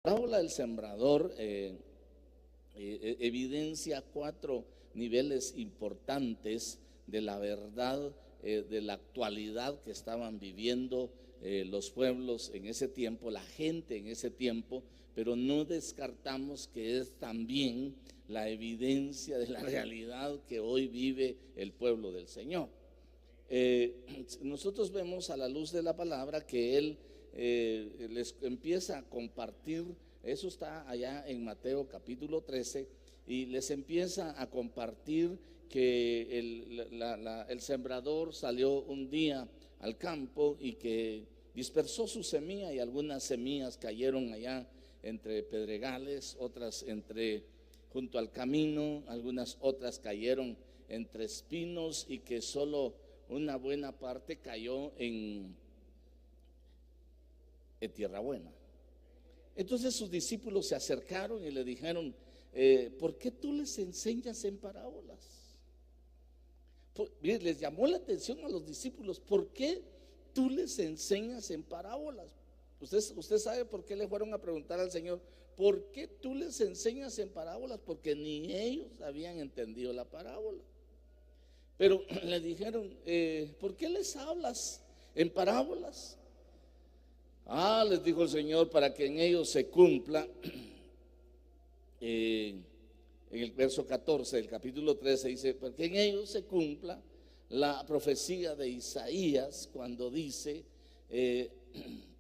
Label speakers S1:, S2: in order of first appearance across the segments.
S1: Parábola del sembrador evidencia cuatro niveles importantes de la verdad de la actualidad que estaban viviendo los pueblos en ese tiempo, la gente en ese tiempo, pero no descartamos que es también la evidencia de la realidad que hoy vive el pueblo del Señor. Nosotros vemos a la luz de la palabra que Él les empieza a compartir, eso está allá en Mateo capítulo 13, y les empieza a compartir que el sembrador salió un día al campo y que dispersó su semilla, y algunas semillas cayeron allá entre pedregales, otras junto al camino, algunas otras cayeron entre espinos, y que solo una buena parte cayó en tierra buena. Entonces sus discípulos se acercaron y le dijeron: ¿por qué tú les enseñas en parábolas? Les llamó la atención a los discípulos: ¿por qué tú les enseñas en parábolas? Usted sabe por qué le fueron a preguntar al Señor: ¿por qué tú les enseñas en parábolas? Porque ni ellos habían entendido la parábola. Pero le dijeron: ¿por qué les hablas en parábolas? Les dijo el Señor, para que en ellos se cumpla, en el verso 14 del capítulo 13 dice: para que en ellos se cumpla la profecía de Isaías, cuando dice: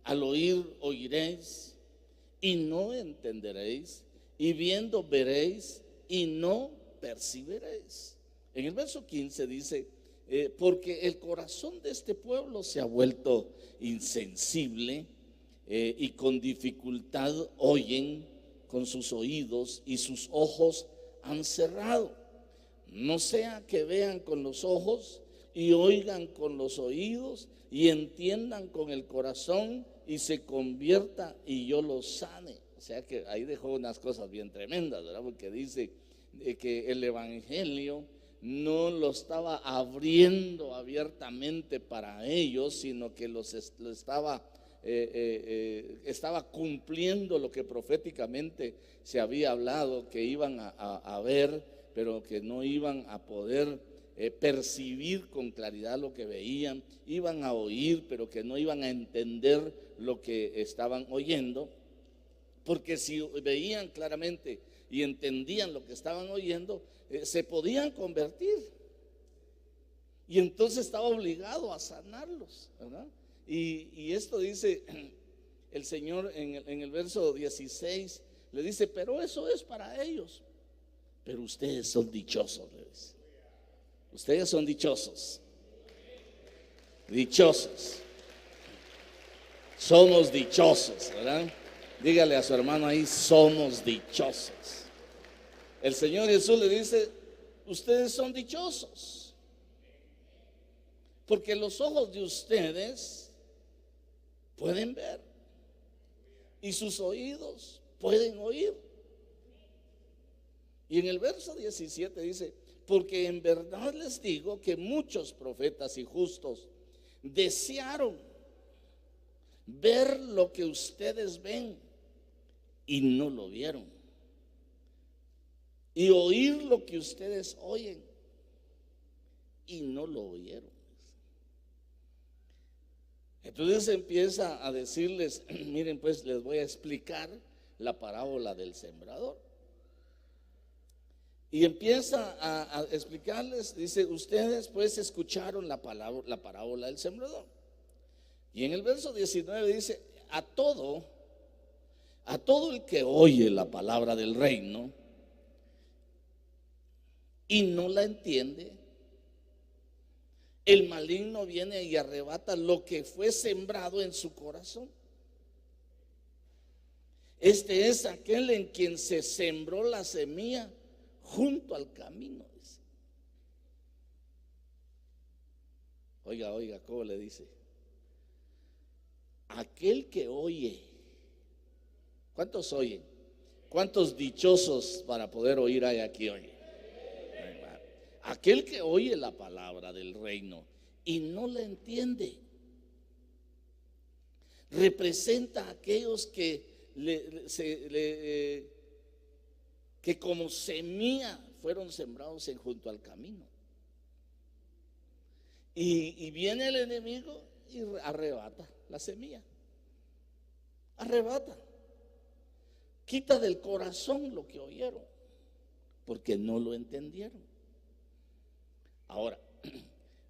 S1: al oír oiréis y no entenderéis, y viendo veréis y no percibiréis. En el verso 15 dice: porque el corazón de este pueblo se ha vuelto insensible, y con dificultad oyen con sus oídos, y sus ojos han cerrado. No sea que vean con los ojos y oigan con los oídos y entiendan con el corazón y se convierta y yo los sane. O sea que ahí dejó unas cosas bien tremendas, ¿verdad? Porque dice que el evangelio no lo estaba abriendo abiertamente para ellos, sino que lo estaba cumpliendo lo que proféticamente se había hablado, que iban a ver, pero que no iban a poder percibir con claridad lo que veían. Iban a oír, pero que no iban a entender lo que estaban oyendo, porque si veían claramente y entendían lo que estaban oyendo, se podían convertir, y entonces estaba obligado a sanarlos, ¿verdad? Y esto dice el Señor en el verso 16, le dice: pero eso es para ellos, pero ustedes son dichosos, le dice. Ustedes son dichosos, dichosos, somos dichosos, ¿verdad? Dígale a su hermano ahí: somos dichosos. El Señor Jesús le dice: ustedes son dichosos, porque los ojos de ustedes pueden ver y sus oídos pueden oír. Y en el verso 17 dice: porque en verdad les digo que muchos profetas y justos desearon ver lo que ustedes ven y no lo vieron, y oír lo que ustedes oyen y no lo oyeron. Entonces empieza a decirles: miren, pues les voy a explicar la parábola del sembrador. Y empieza a explicarles, dice: ustedes pues escucharon la parábola del sembrador. Y en el verso 19 dice: a todo el que oye la palabra del reino y no la entiende, el maligno viene y arrebata lo que fue sembrado en su corazón. Este es aquel en quien se sembró la semilla junto al camino, dice. Oiga, ¿cómo le dice? Aquel que oye. ¿Cuántos oyen? ¿Cuántos dichosos para poder oír hay aquí hoy? Aquel que oye la palabra del reino y no la entiende, representa a aquellos que que como semilla fueron sembrados junto al camino. Y viene el enemigo y arrebata la semilla. Arrebata. Quita del corazón lo que oyeron, porque no lo entendieron. Ahora,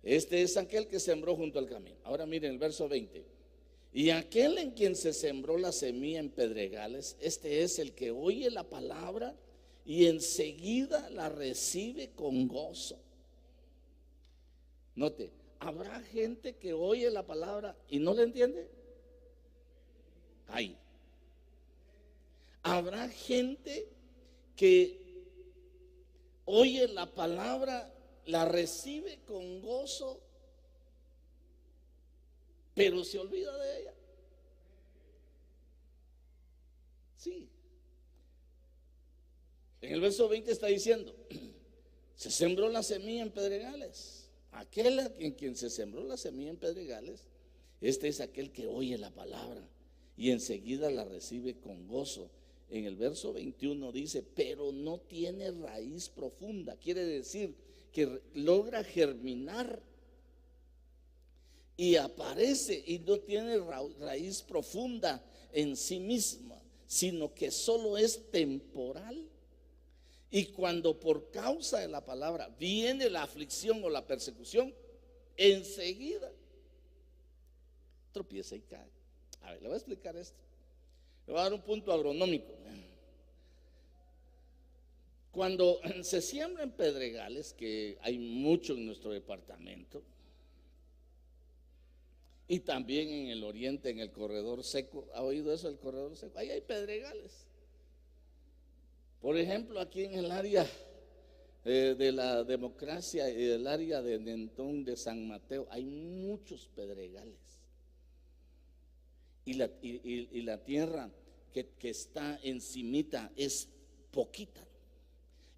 S1: este es aquel que sembró junto al camino. Ahora miren el verso 20. Y aquel en quien se sembró la semilla en pedregales, este es el que oye la palabra y enseguida la recibe con gozo. Note, ¿habrá gente que oye la palabra y no la entiende? Hay. ¿Habrá gente que oye la palabra, la recibe con gozo, pero se olvida de ella? Sí. En el verso 20 está diciendo, se sembró la semilla en pedregales. Aquel en quien se sembró la semilla en pedregales, este es aquel que oye la palabra y enseguida la recibe con gozo. En el verso 21 dice, pero no tiene raíz profunda. Quiere decir que logra germinar y aparece y no tiene raíz profunda en sí misma, sino que solo es temporal. Y cuando por causa de la palabra viene la aflicción o la persecución, enseguida tropieza y cae. A ver, le voy a explicar esto. Le voy a dar un punto agronómico. Cuando se siembra en pedregales, que hay mucho en nuestro departamento, y también en el oriente, en el corredor seco, ¿ha oído eso del corredor seco? Ahí hay pedregales. Por ejemplo, aquí en el área de la Democracia y del área de Nentón, de San Mateo, hay muchos pedregales. Y la tierra que está encimita es poquita.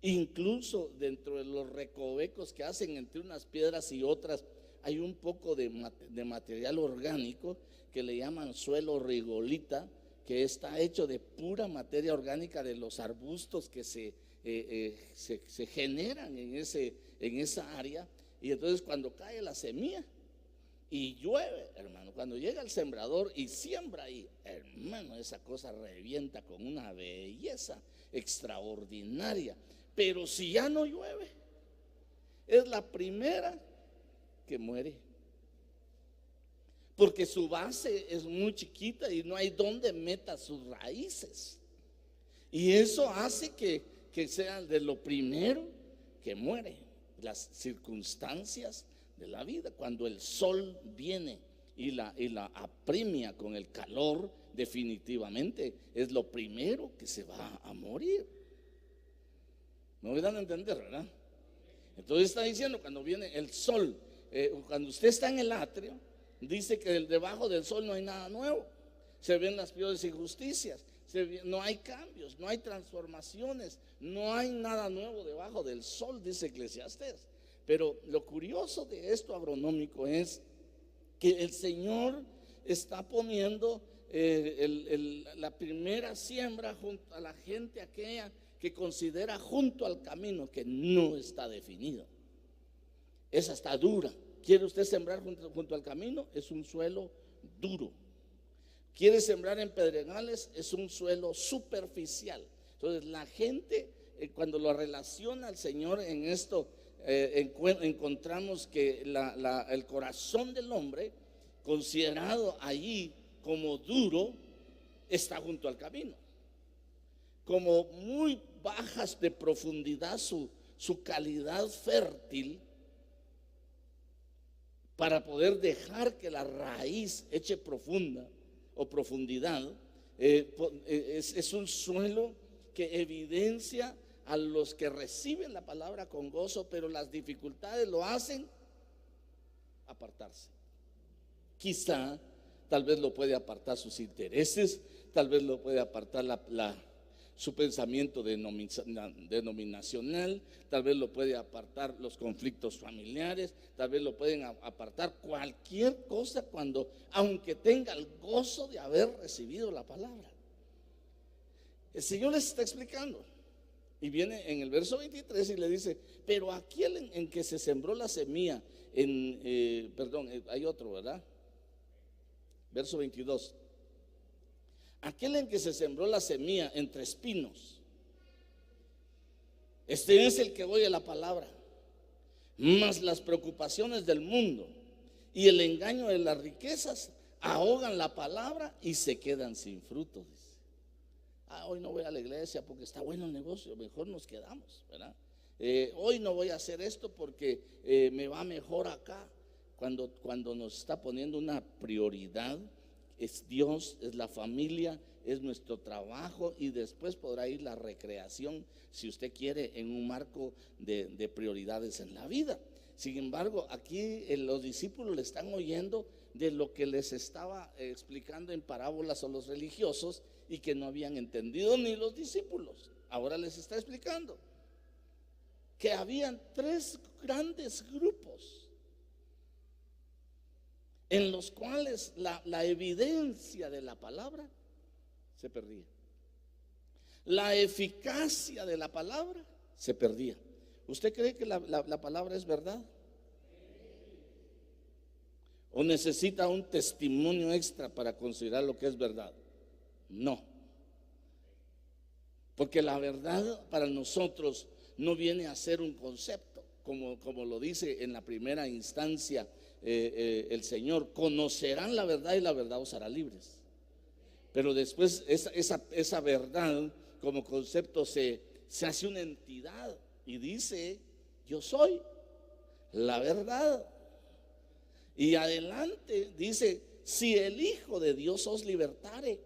S1: Incluso dentro de los recovecos que hacen entre unas piedras y otras, hay un poco de material orgánico que le llaman suelo rigolita, que está hecho de pura materia orgánica de los arbustos que se generan en esa área. Y entonces cuando cae la semilla y llueve, hermano, cuando llega el sembrador y siembra ahí, hermano, esa cosa revienta con una belleza extraordinaria. Pero si ya no llueve, es la primera que muere, porque su base es muy chiquita y no hay donde meta sus raíces. Y eso hace que sea de lo primero que muere. Las circunstancias de la vida, cuando el sol viene y la apremia con el calor, definitivamente es lo primero que se va a morir. ¿No me dan a entender, verdad? Entonces está diciendo, cuando viene el sol, cuando usted está en el atrio, dice que debajo del sol no hay nada nuevo. Se ven las peores injusticias, no hay cambios, no hay transformaciones, no hay nada nuevo debajo del sol, dice Eclesiastés. Pero lo curioso de esto agronómico es que el Señor está poniendo la primera siembra junto a la gente aquella que considera junto al camino, que no está definido. Esa está dura. ¿Quiere usted sembrar junto al camino? Es un suelo duro. ¿Quiere sembrar en pedregales? Es un suelo superficial. Entonces la gente, cuando lo relaciona al Señor en esto, encontramos que el corazón del hombre, considerado allí como duro, está junto al camino. Como muy bajas de profundidad su calidad fértil, para poder dejar que la raíz eche profunda o profundidad, es un suelo que evidencia a los que reciben la palabra con gozo, pero las dificultades lo hacen apartarse. Quizá, tal vez lo puede apartar sus intereses, tal vez lo puede apartar su pensamiento denominacional, tal vez lo puede apartar los conflictos familiares, tal vez lo pueden apartar cualquier cosa, aunque tenga el gozo de haber recibido la palabra. El Señor les está explicando. Y viene en el verso 23 y le dice, pero aquel en que se sembró la semilla, hay otro, ¿verdad? Verso 22. Aquel en que se sembró la semilla entre espinos, este es el que oye la palabra, mas las preocupaciones del mundo y el engaño de las riquezas ahogan la palabra y se quedan sin fruto. Hoy no voy a la iglesia porque está bueno el negocio, mejor nos quedamos, ¿verdad? Hoy no voy a hacer esto porque me va mejor acá. Cuando nos está poniendo una prioridad, es Dios, es la familia, es nuestro trabajo, y después podrá ir la recreación, si usted quiere, en un marco de prioridades en la vida. Sin embargo, aquí los discípulos le están oyendo de lo que les estaba explicando en parábolas a los religiosos y que no habían entendido ni los discípulos. Ahora les está explicando que habían tres grandes grupos en los cuales la evidencia de la palabra se perdía. La eficacia de la palabra se perdía. ¿Usted cree que la palabra es verdad? ¿O necesita un testimonio extra para considerar lo que es verdad? No. Porque la verdad para nosotros no viene a ser un concepto, como lo dice en la primera instancia el Señor. Conocerán la verdad y la verdad os hará libres. Pero después esa verdad como concepto se hace una entidad y dice: yo soy la verdad. Y adelante dice: si el Hijo de Dios os libertare,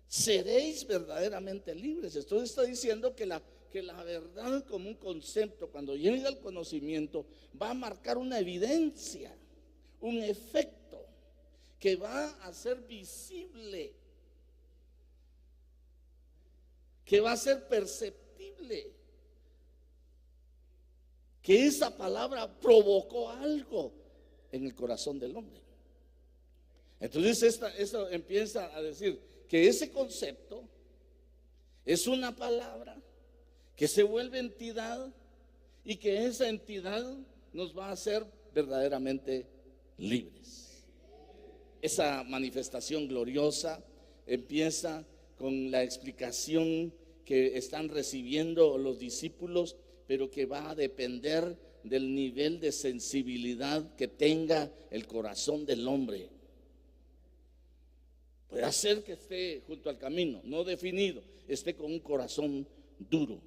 S1: seréis verdaderamente libres. Entonces está diciendo que la verdad como un concepto, cuando llega al conocimiento, va a marcar una evidencia, un efecto que va a ser visible, que va a ser perceptible, que esa palabra provocó algo en el corazón del hombre. Entonces esto empieza a decir que ese concepto es una palabra que se vuelve entidad y que esa entidad nos va a hacer verdaderamente libres. Esa manifestación gloriosa empieza con la explicación que están recibiendo los discípulos, pero que va a depender del nivel de sensibilidad que tenga el corazón del hombre. Puede ser que esté junto al camino, no definido, esté con un corazón duro.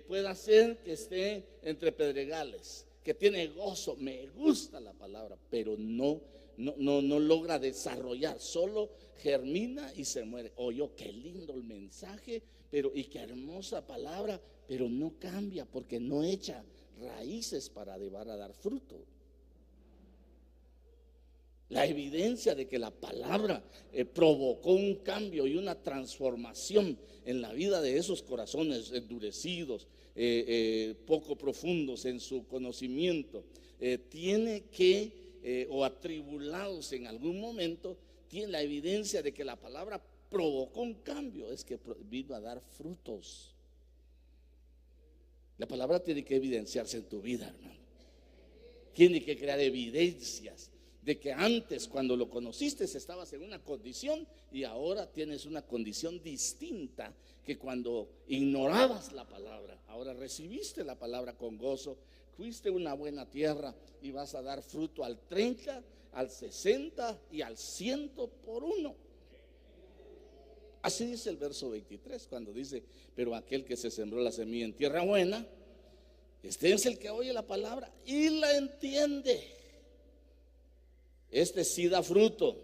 S1: Puede ser que esté entre pedregales, que tiene gozo, me gusta la palabra, pero no logra desarrollar, solo germina y se muere. Oyó, qué lindo el mensaje, y qué hermosa palabra, pero no cambia porque no echa raíces para llevar a dar fruto. La evidencia de que la palabra provocó un cambio y una transformación en la vida de esos corazones endurecidos, poco profundos en su conocimiento, tiene que, o atribulados en algún momento, tiene la evidencia de que la palabra provocó un cambio, es que vino a dar frutos. La palabra tiene que evidenciarse en tu vida, hermano. Tiene que crear evidencias de que antes, cuando lo conociste, estabas en una condición y ahora tienes una condición distinta que cuando ignorabas la palabra. Ahora recibiste la palabra con gozo, fuiste una buena tierra y vas a dar fruto al 30, al 60 y al 100 por uno. Así dice el verso 23 cuando dice: pero aquel que se sembró la semilla en tierra buena, este es el que oye la palabra y la entiende. Este sí da fruto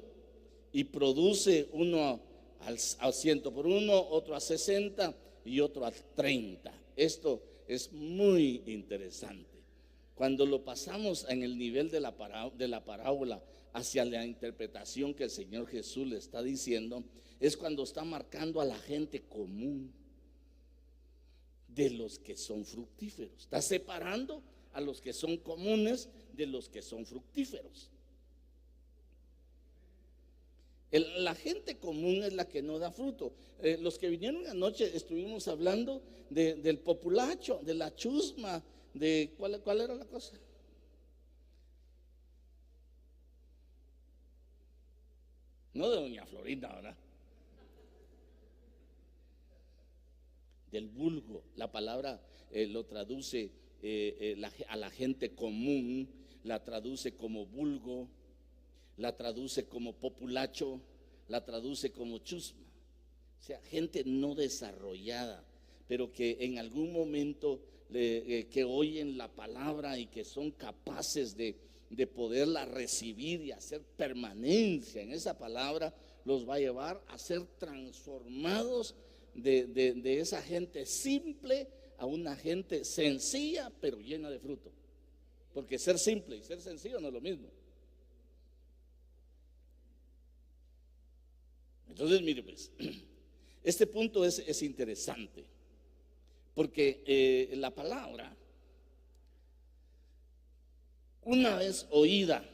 S1: y produce uno al 100 por uno, otro a 60 y otro a 30. Esto es muy interesante. Cuando lo pasamos en el nivel de la parábola hacia la interpretación que el Señor Jesús le está diciendo, es cuando está marcando a la gente común de los que son fructíferos. Está separando a los que son comunes de los que son fructíferos. La gente común es la que no da fruto. Los que vinieron anoche estuvimos hablando del populacho, de la chusma, de ¿cuál era la cosa? No de doña Florinda, ¿verdad? Del vulgo. La palabra lo traduce a la gente común, la traduce como vulgo, la traduce como populacho, la traduce como chusma. O sea, gente no desarrollada, pero que en algún momento que oyen la palabra y que son capaces de poderla recibir y hacer permanencia en esa palabra, los va a llevar a ser transformados de esa gente simple a una gente sencilla pero llena de fruto. Porque ser simple y ser sencillo no es lo mismo. Entonces, mire pues, este punto es interesante, porque la palabra, una vez oída,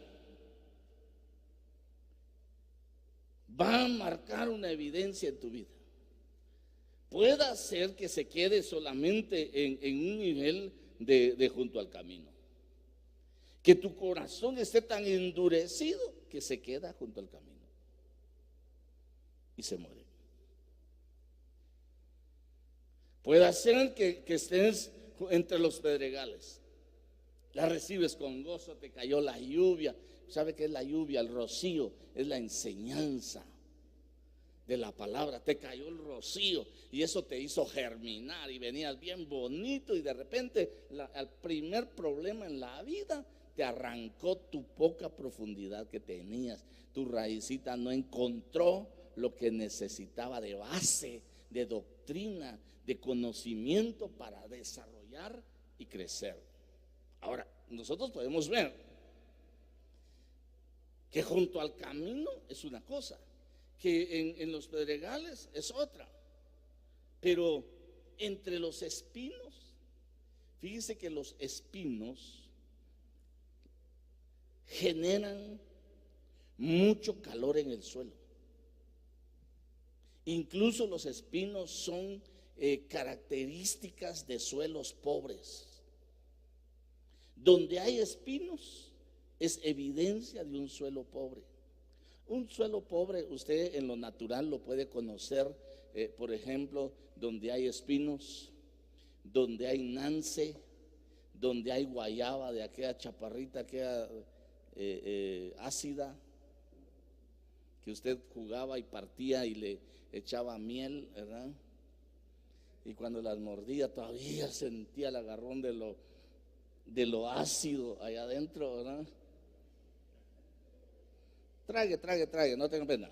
S1: va a marcar una evidencia en tu vida. Puede ser que se quede solamente en un nivel de junto al camino, que tu corazón esté tan endurecido que se queda junto al camino y se muere. Puede ser que estés entre los pedregales, la recibes con gozo, te cayó la lluvia. ¿Sabe qué es la lluvia? El rocío es la enseñanza de la palabra. Te cayó el rocío y eso te hizo germinar y venías bien bonito, y de repente el primer problema en la vida te arrancó tu poca profundidad que tenías. Tu raicita no encontró lo que necesitaba de base, de doctrina, de conocimiento para desarrollar y crecer. Ahora, nosotros podemos ver que junto al camino es una cosa, que en los pedregales es otra, pero entre los espinos, fíjese que los espinos generan mucho calor en el suelo. Incluso los espinos son características de suelos pobres. Donde hay espinos es evidencia de un suelo pobre. Un suelo pobre usted en lo natural lo puede conocer, por ejemplo, donde hay espinos, donde hay nance, donde hay guayaba de aquella chaparrita, aquella ácida, que usted jugaba y partía y le echaba miel, ¿verdad? Y cuando las mordía todavía sentía el agarrón de lo ácido allá adentro, ¿verdad? Trague, no tenga pena.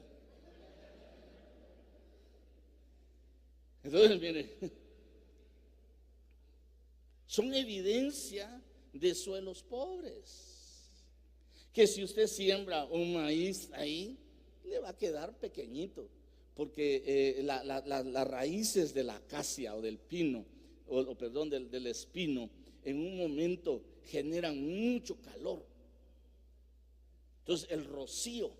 S1: Entonces, mire, son evidencia de suelos pobres, que si usted siembra un maíz ahí, le va a quedar pequeñito, porque las raíces de la acacia o del pino, perdón, del espino, en un momento generan mucho calor. Entonces el rocío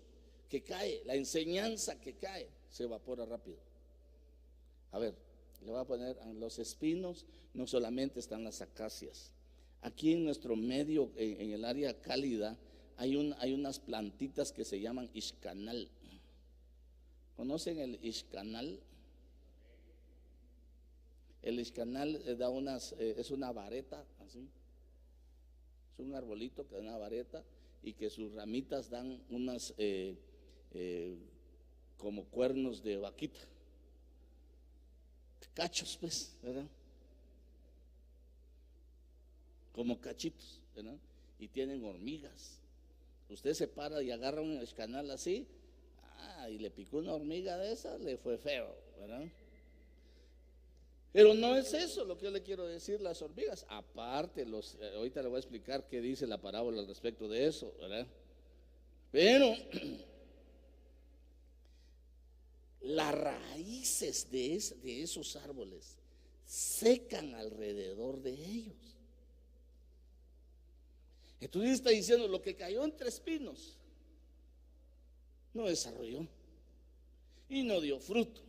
S1: que cae, la enseñanza que cae, se evapora rápido. A ver, le voy a poner a los espinos, no solamente están las acacias. Aquí en nuestro medio, en el área cálida, hay unas plantitas que se llaman ixcanal. ¿Conocen el ixcanal? El ixcanal es una vareta, así. Es un arbolito que da una vareta y que sus ramitas dan unas como cuernos de vaquita, cachos, pues, ¿verdad? Como cachitos, ¿verdad? Y tienen hormigas. Usted se para y agarra un ixcanal así, y le picó una hormiga de esas, le fue feo, ¿verdad? Pero no es eso lo que yo le quiero decir, las hormigas. Aparte, ahorita le voy a explicar qué dice la parábola al respecto de eso, ¿verdad? Pero las raíces de esos árboles secan alrededor de ellos. Entonces está diciendo, lo que cayó entre espinos no desarrolló. y no dio fruto,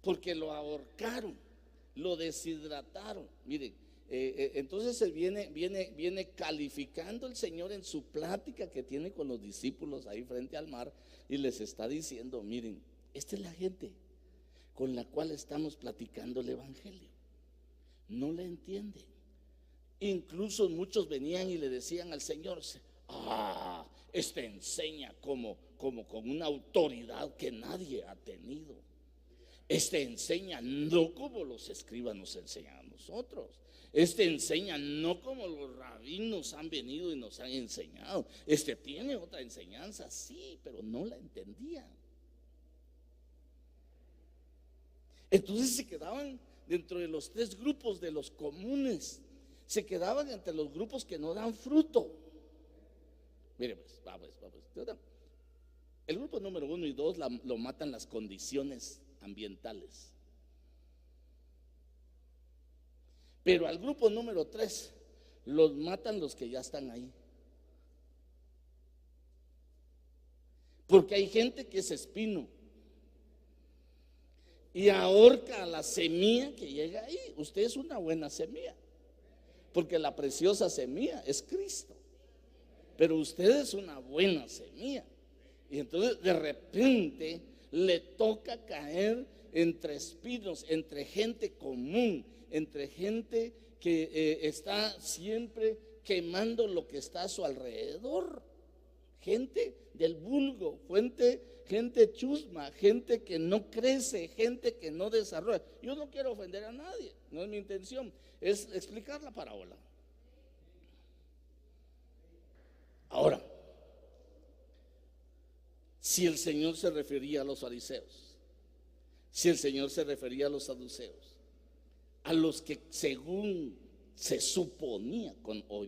S1: porque lo ahorcaron, lo deshidrataron. Miren, entonces se viene calificando el Señor en su plática que tiene con los discípulos ahí frente al mar, y les está diciendo: miren, esta es la gente con la cual estamos platicando el evangelio, no le entienden. Incluso muchos venían y le decían al Señor: este enseña como con una autoridad que nadie ha tenido. Este enseña no como los escribas nos enseñan a nosotros. Este enseña no como los rabinos han venido y nos han enseñado. Este tiene otra enseñanza, sí, pero no la entendían. Entonces se quedaban dentro de los tres grupos de los comunes. Se quedaban entre los grupos que no dan fruto. Mire pues, vamos. El grupo número 1 y 2 lo matan las condiciones ambientales. Pero al grupo número 3 los matan los que ya están ahí. Porque hay gente que es espino y ahorca a la semilla que llega ahí. Usted es una buena semilla, porque la preciosa semilla es Cristo, pero usted es una buena semilla. Y entonces de repente le toca caer entre espinos, entre gente común, entre gente que está siempre quemando lo que está a su alrededor. Gente del vulgo, gente chusma, gente que no crece, gente que no desarrolla. Yo no quiero ofender a nadie, no es mi intención, es explicar la parábola. Ahora, si el Señor se refería a los fariseos, si el Señor se refería a los saduceos, a los que según se suponía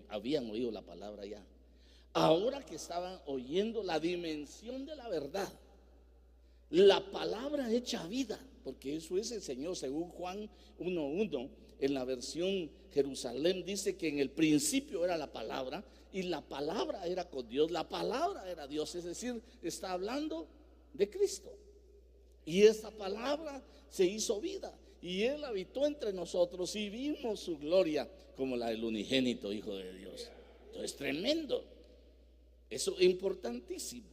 S1: habían oído la palabra ya, ahora que estaban oyendo la dimensión de la verdad, la palabra hecha vida, porque eso es el Señor, según Juan 1:1, en la versión Jerusalén dice que en el principio era la palabra, y la palabra era con Dios, la palabra era Dios, es decir, está hablando de Cristo. Y esa palabra se hizo vida, y Él habitó entre nosotros, y vimos su gloria como la del unigénito Hijo de Dios. Entonces, tremendo. Eso es importantísimo.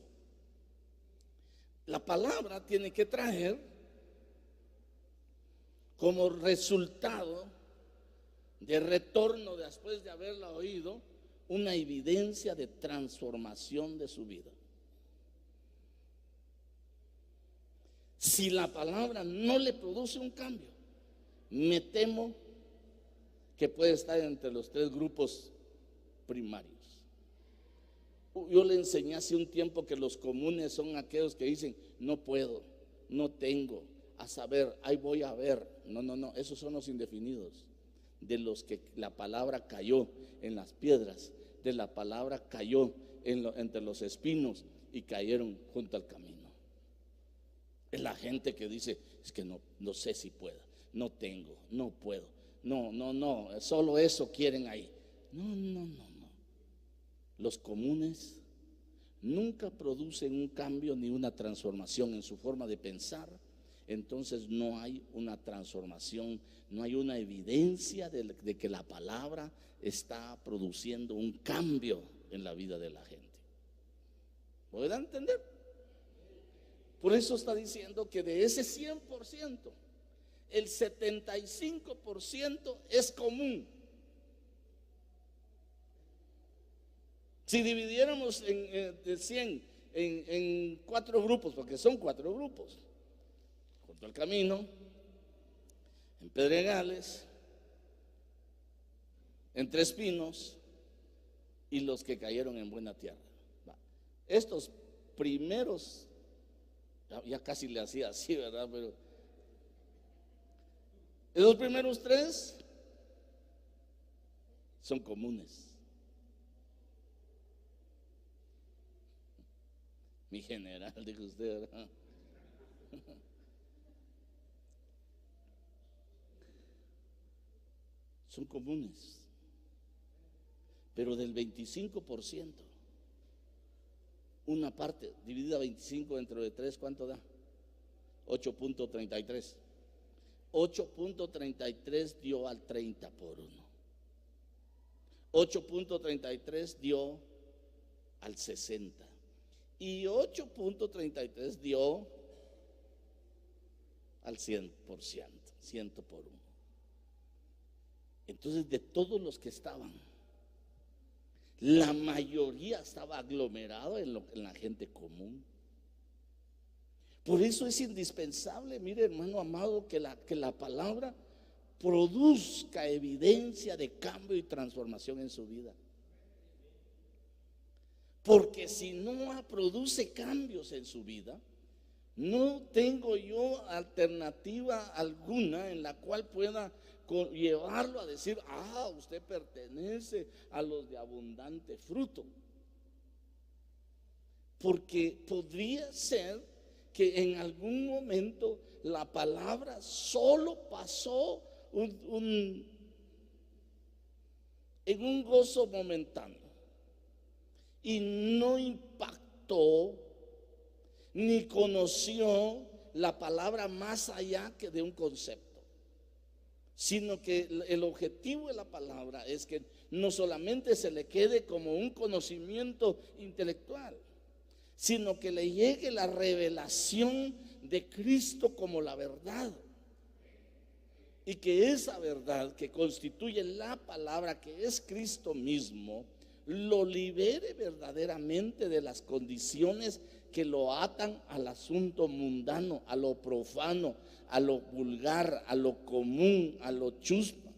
S1: La palabra tiene que traer como resultado de retorno después de haberla oído una evidencia de transformación de su vida. Si la palabra no le produce un cambio, me temo que puede estar entre los tres grupos primarios. Yo le enseñé hace un tiempo que los comunes son aquellos que dicen: no puedo, no tengo, a saber, ahí voy a ver. No, esos son los indefinidos, de los que la palabra cayó en las piedras, de la palabra cayó entre los espinos y cayeron junto al camino. Es la gente que dice: es que no sé si pueda, no tengo, no puedo, no, solo eso quieren ahí. No. Los comunes nunca producen un cambio ni una transformación en su forma de pensar. Entonces no hay una transformación, no hay una evidencia de que la palabra está produciendo un cambio en la vida de la gente. ¿Podrán entender? Por eso está diciendo que de ese 100%, el 75% es común. Si dividiéramos de 100 en 4 grupos, porque son 4 grupos: junto al camino, en pedregales, entre espinos y los que cayeron en buena tierra. Estos primeros, ya casi le hacía así, ¿verdad? Pero esos primeros 3 son comunes. Mi general, dijo usted, ¿verdad? Son comunes. Pero del 25%, una parte dividida 25 dentro de 3, ¿cuánto da? 8.33. 8.33 dio al 30 por 1. 8.33 dio al 60. Y 8.33 dio al 100%, 100 por 1. Entonces, de todos los que estaban, la mayoría estaba aglomerado en la gente común. Por eso es indispensable, mire, hermano amado, que la palabra produzca evidencia de cambio y transformación en su vida. Porque si no produce cambios en su vida, no tengo yo alternativa alguna en la cual pueda llevarlo a decir: usted pertenece a los de abundante fruto. Porque podría ser que en algún momento la palabra solo pasó en un gozo momentáneo y no impactó ni conoció la palabra más allá que de un concepto, sino que el objetivo de la palabra es que no solamente se le quede como un conocimiento intelectual, sino que le llegue la revelación de Cristo como la verdad, y que esa verdad que constituye la palabra, que es Cristo mismo, lo libere verdaderamente de las condiciones que lo atan al asunto mundano, a lo profano, a lo vulgar, a lo común, a lo chuspa.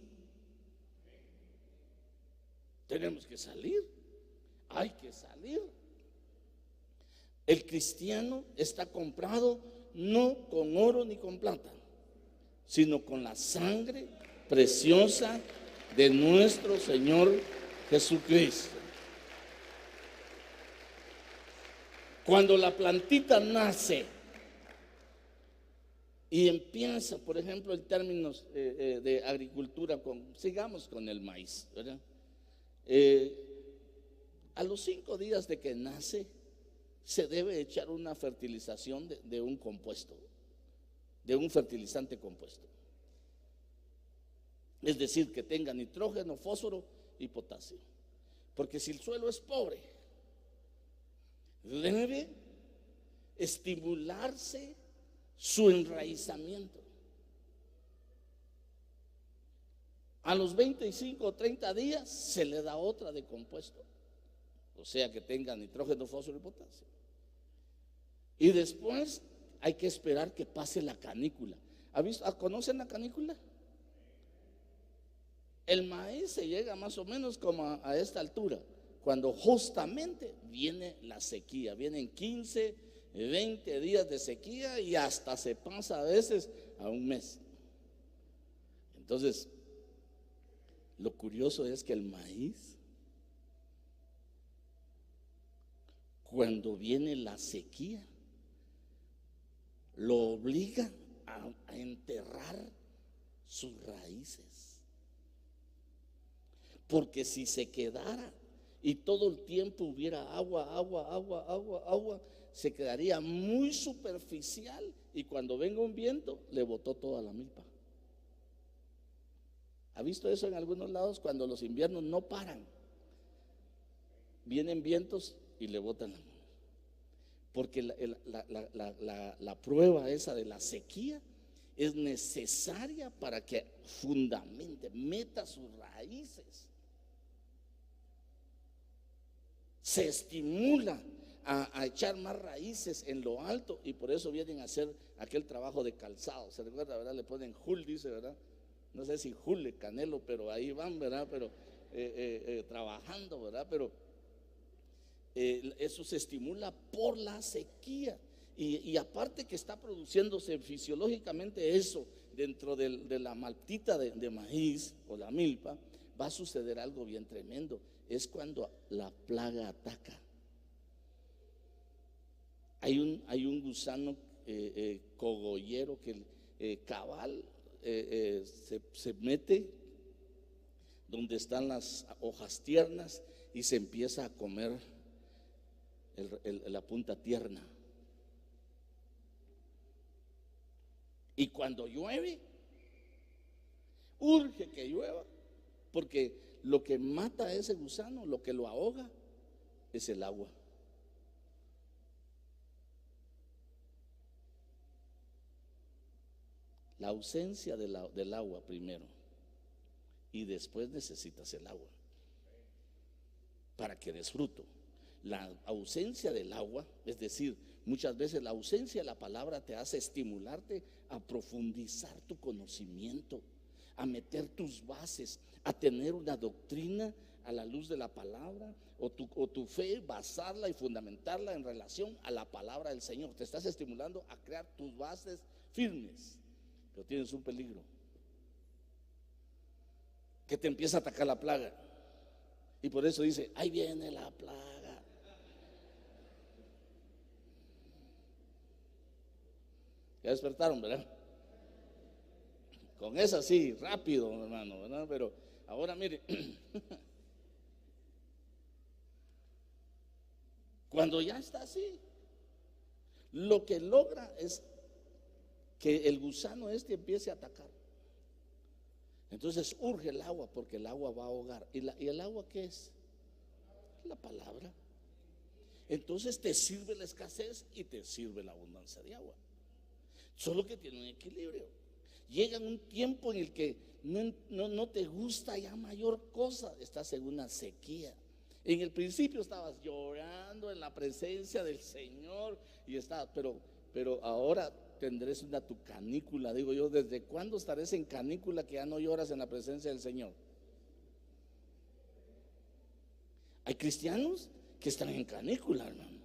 S1: Tenemos que salir, hay que salir. El cristiano está comprado no con oro ni con plata, sino con la sangre preciosa de nuestro Señor Jesucristo. Cuando la plantita nace y empieza, por ejemplo, en términos de agricultura, sigamos con el maíz, ¿verdad? A los 5 días de que nace, se debe echar una fertilización de un compuesto, de un fertilizante compuesto. Es decir, que tenga nitrógeno, fósforo y potasio. Porque si el suelo es pobre, debe estimularse su enraizamiento. A los 25 o 30 días se le da otra de compuesto, o sea que tenga nitrógeno, fósforo y potasio. Y después hay que esperar que pase la canícula. ¿Conocen la canícula? El maíz se llega más o menos como a esta altura, cuando justamente viene la sequía. Vienen 15, 20 días de sequía y hasta se pasa a veces a un mes. Entonces, lo curioso es que el maíz, cuando viene la sequía, lo obliga a enterrar sus raíces. Porque si se quedara y todo el tiempo hubiera agua, se quedaría muy superficial y cuando venga un viento le botó toda la milpa. ¿Ha visto eso en algunos lados? Cuando los inviernos no paran, vienen vientos y le botan la milpa. Porque la prueba esa de la sequía es necesaria para que fundamente, meta sus raíces. Se estimula a echar más raíces en lo alto y por eso vienen a hacer aquel trabajo de calzado. ¿Se recuerda, verdad? Le ponen Jul, dice, ¿verdad? No sé si Jule, Canelo, pero ahí van, ¿verdad? Pero trabajando, ¿verdad? Pero eso se estimula por la sequía. Y aparte que está produciéndose fisiológicamente eso dentro de la maltita de maíz o la milpa, va a suceder algo bien tremendo. Es cuando la plaga ataca. Hay un gusano cogollero que cabal se mete donde están las hojas tiernas y se empieza a comer la punta tierna. Y cuando llueve, urge que llueva, porque lo que mata a ese gusano, lo que lo ahoga, es el agua. La ausencia del agua primero, y después necesitas el agua para que des fruto. La ausencia del agua, es decir, muchas veces la ausencia de la palabra te hace estimularte a profundizar tu conocimiento, a meter tus bases, a tener una doctrina a la luz de la palabra, o tu fe, basarla y fundamentarla en relación a la palabra del Señor. Te estás estimulando a crear tus bases firmes, pero tienes un peligro, que te empieza a atacar la plaga, y por eso dice: ahí viene la plaga. Ya despertaron, ¿verdad? Con esa sí, rápido, hermano, ¿verdad? Pero ahora mire, cuando ya está así, lo que logra es que el gusano empiece a atacar. Entonces urge el agua, porque el agua va a ahogar. ¿Y el agua qué es? La palabra. Entonces te sirve la escasez y te sirve la abundancia de agua. Solo que tiene un equilibrio. Llega un tiempo en el que no te gusta ya mayor cosa, estás en una sequía. En el principio estabas llorando en la presencia del Señor y pero ahora tendrás tu canícula. Digo yo, ¿desde cuándo estarás en canícula que ya no lloras en la presencia del Señor? Hay cristianos que están en canícula, hermano.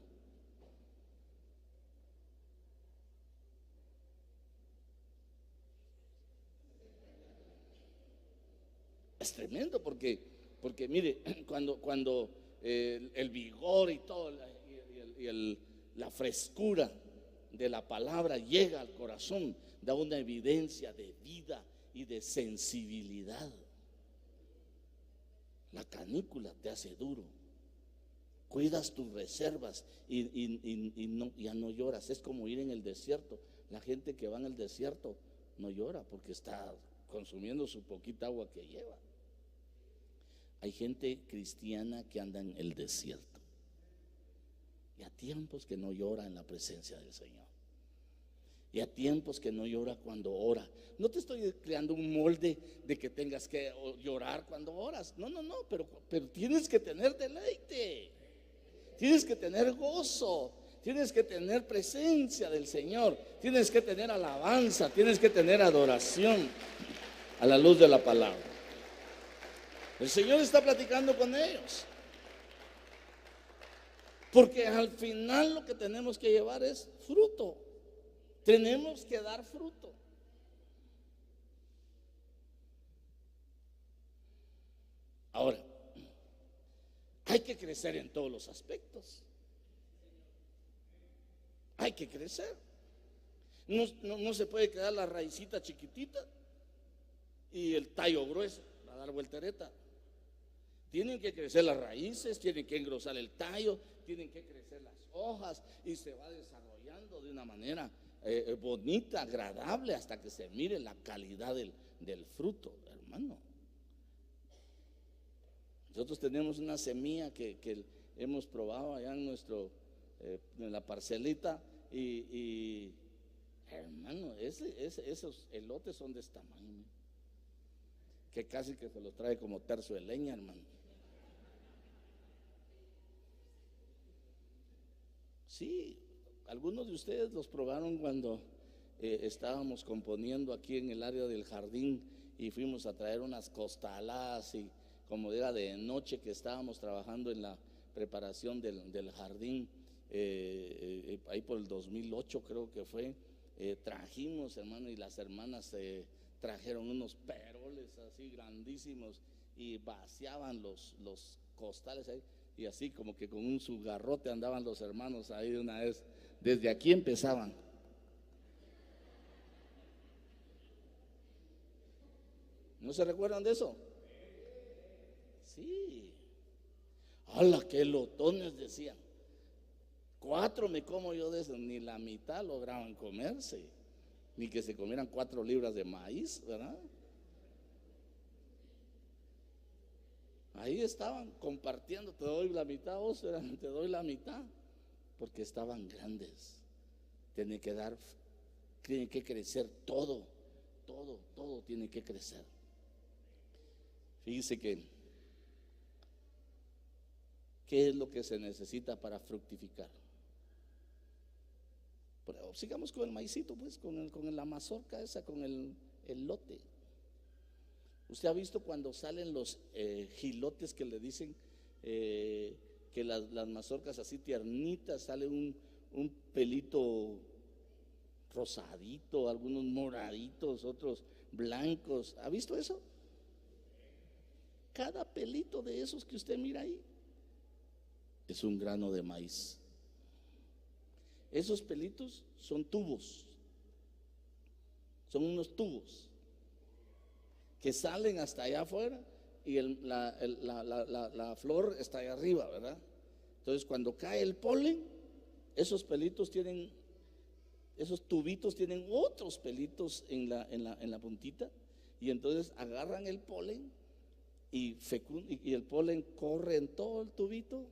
S1: Es tremendo porque mire, cuando el vigor y todo la frescura de la palabra llega al corazón, da una evidencia de vida y de sensibilidad. La canícula te hace duro, cuidas tus reservas y ya no lloras. Es como ir en el desierto. La gente que va en el desierto no llora porque está consumiendo su poquita agua que lleva. Hay gente cristiana que anda en el desierto y a tiempos que no llora en la presencia del Señor, y a tiempos que no llora cuando ora. No te estoy creando un molde de que tengas que llorar cuando oras, no, pero tienes que tener deleite, tienes que tener gozo, tienes que tener presencia del Señor, tienes que tener alabanza, tienes que tener adoración a la luz de la palabra. El Señor está platicando con ellos, porque al final lo que tenemos que llevar es fruto. Tenemos que dar fruto. Ahora, hay que crecer en todos los aspectos. Hay que crecer. No se puede quedar la raicita chiquitita y el tallo grueso, va a dar voltereta. Tienen que crecer las raíces, tienen que engrosar el tallo, tienen que crecer las hojas, y se va desarrollando de una manera bonita, agradable, hasta que se mire la calidad del fruto, hermano. Nosotros tenemos una semilla que hemos probado allá en la parcelita, y hermano, esos elotes son de este tamaño, que casi que se los trae como tercio de leña, hermano. Sí, algunos de ustedes los probaron cuando estábamos componiendo aquí en el área del jardín, y fuimos a traer unas costaladas, y como era de noche que estábamos trabajando en la preparación del jardín, ahí por el 2008 creo que fue, trajimos, hermano, y las hermanas trajeron unos peroles así grandísimos y vaciaban los costales ahí, y así como que con un su garrote andaban los hermanos ahí de una vez. Desde aquí empezaban. ¿No se recuerdan de eso? Sí. ¡Hala, qué lotones! Decían. 4 me como yo de eso, ni la mitad lograban comerse. ni que se comieran 4 libras de maíz, ¿verdad? Ahí estaban compartiendo, te doy la mitad, vos, te doy la mitad, porque estaban grandes. Tiene que crecer todo tiene que crecer. Fíjese que, ¿qué es lo que se necesita para fructificar? Pero sigamos con el maicito, pues, con la mazorca esa, con el lote. Usted ha visto cuando salen los jilotes que le dicen que las mazorcas así tiernitas, sale un pelito rosadito, algunos moraditos, otros blancos. ¿Ha visto eso? Cada pelito de esos que usted mira ahí es un grano de maíz. Esos pelitos son tubos, son unos tubos que salen hasta allá afuera y la flor está allá arriba, ¿verdad? Entonces cuando cae el polen, esos pelitos tienen, esos tubitos tienen otros pelitos en la puntita, y entonces agarran el polen y el polen corre en todo el tubito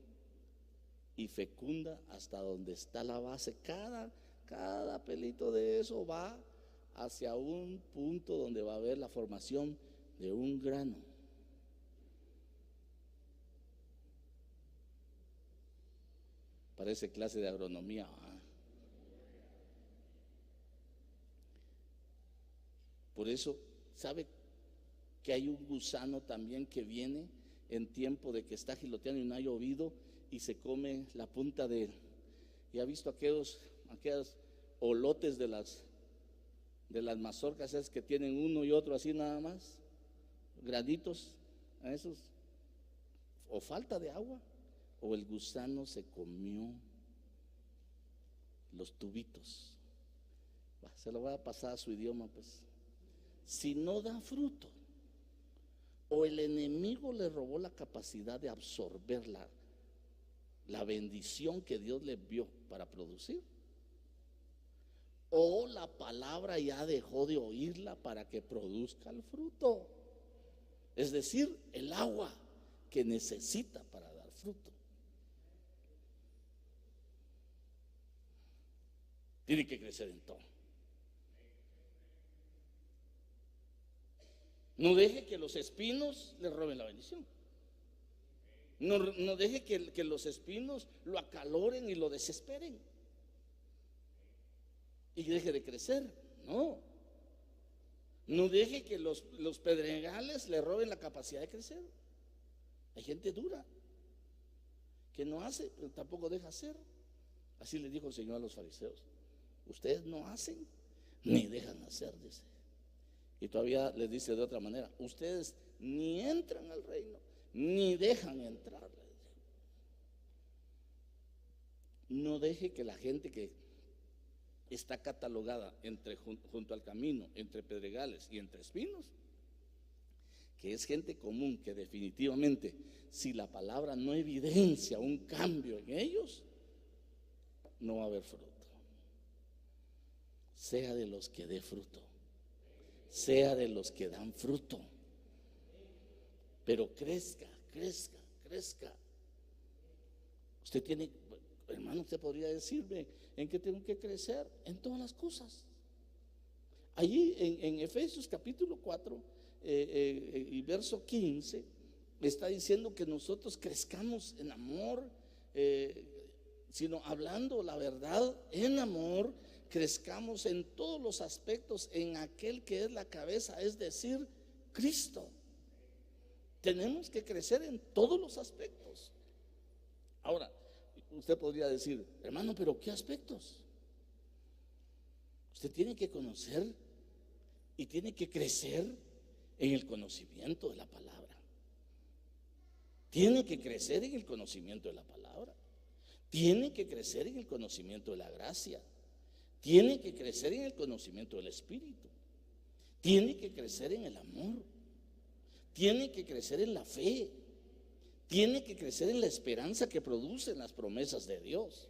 S1: y fecunda hasta donde está la base. Cada pelito de eso va hacia un punto donde va a haber la formación de un grano. Parece clase de agronomía, ¿verdad? Por eso, ¿sabe que hay un gusano también que viene en tiempo de que está giloteando y no ha llovido y se come la punta de él? ¿Y ha visto aquellos olotes de las mazorcas esas que tienen uno y otro así nada más, granitos? A esos, o falta de agua, o el gusano se comió los tubitos. Se lo voy a pasar a su idioma, pues. Si no da fruto, o el enemigo le robó la capacidad de absorber la bendición que Dios le envió para producir, o la palabra ya dejó de oírla para que produzca el fruto, es decir, el agua que necesita para dar fruto. Tiene que crecer en todo. No deje que los espinos le roben la bendición. No deje que los espinos lo acaloren y lo desesperen y deje de crecer. No deje que los pedregales le roben la capacidad de crecer. Hay gente dura que no hace, pero tampoco deja hacer. Así le dijo el Señor a los fariseos: ustedes no hacen ni dejan hacer, dice. Y todavía les dice de otra manera: ustedes ni entran al reino ni dejan entrar. No deje que la gente que está catalogada junto al camino, entre pedregales y entre espinos, que es gente común, que definitivamente, si la palabra no evidencia un cambio en ellos, no va a haber fruto. Sea de los que dé fruto, sea de los que dan fruto, pero crezca. Usted tiene, hermano, usted podría decirme en qué tengo que crecer. En todas las cosas. Allí en Efesios capítulo 4 y verso 15 está diciendo que nosotros crezcamos en amor, sino hablando la verdad en amor, crezcamos en todos los aspectos en aquel que es la cabeza, es decir, Cristo. Tenemos que crecer en todos los aspectos. Ahora, usted podría decir: hermano, pero ¿qué aspectos? Usted tiene que conocer y tiene que crecer en el conocimiento de la palabra. Tiene que crecer en el conocimiento de la palabra. Tiene que crecer en el conocimiento de la gracia. Tiene que crecer en el conocimiento del Espíritu. Tiene que crecer en el amor. Tiene que crecer en la fe. Tiene que crecer en la esperanza que producen las promesas de Dios.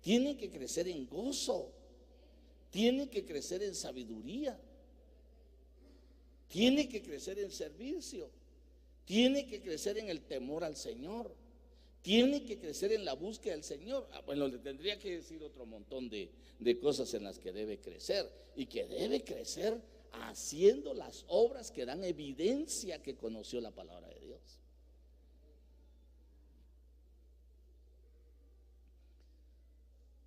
S1: Tiene que crecer en gozo. tiene que crecer en sabiduría, tiene que crecer en servicio, tiene que crecer en el temor al Señor, tiene que crecer en la búsqueda del Señor. Bueno, le tendría que decir otro montón de cosas en las que debe crecer, y que debe crecer haciendo las obras que dan evidencia que conoció la palabra de Dios.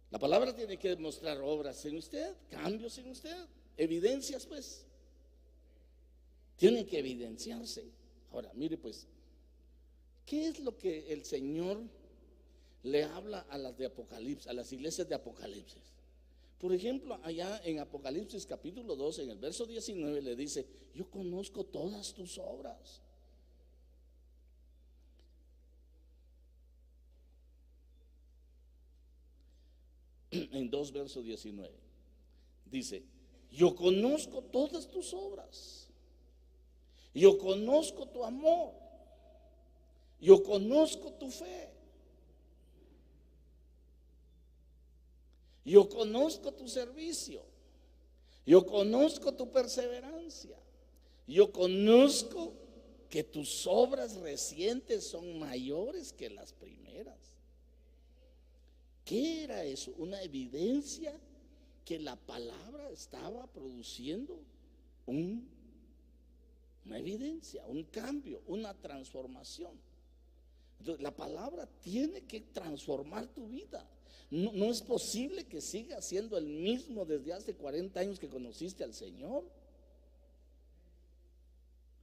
S1: La palabra tiene que demostrar obras en usted, cambios en usted, evidencias, pues. Tienen que evidenciarse. Ahora, mire pues, ¿qué es lo que el Señor le habla a las de Apocalipsis, a las iglesias de Apocalipsis? Por ejemplo, allá en Apocalipsis capítulo 2, en el verso 19 le dice: yo conozco todas tus obras. En 2 verso 19 dice: yo conozco todas tus obras, yo conozco tu amor, yo conozco tu fe, yo conozco tu servicio, yo conozco tu perseverancia, yo conozco que tus obras recientes son mayores que las primeras. ¿Qué era eso? Una evidencia que la palabra estaba produciendo una evidencia, un cambio, una transformación. Entonces, la palabra tiene que transformar tu vida. No es posible que sigas siendo el mismo desde hace 40 años que conociste al Señor.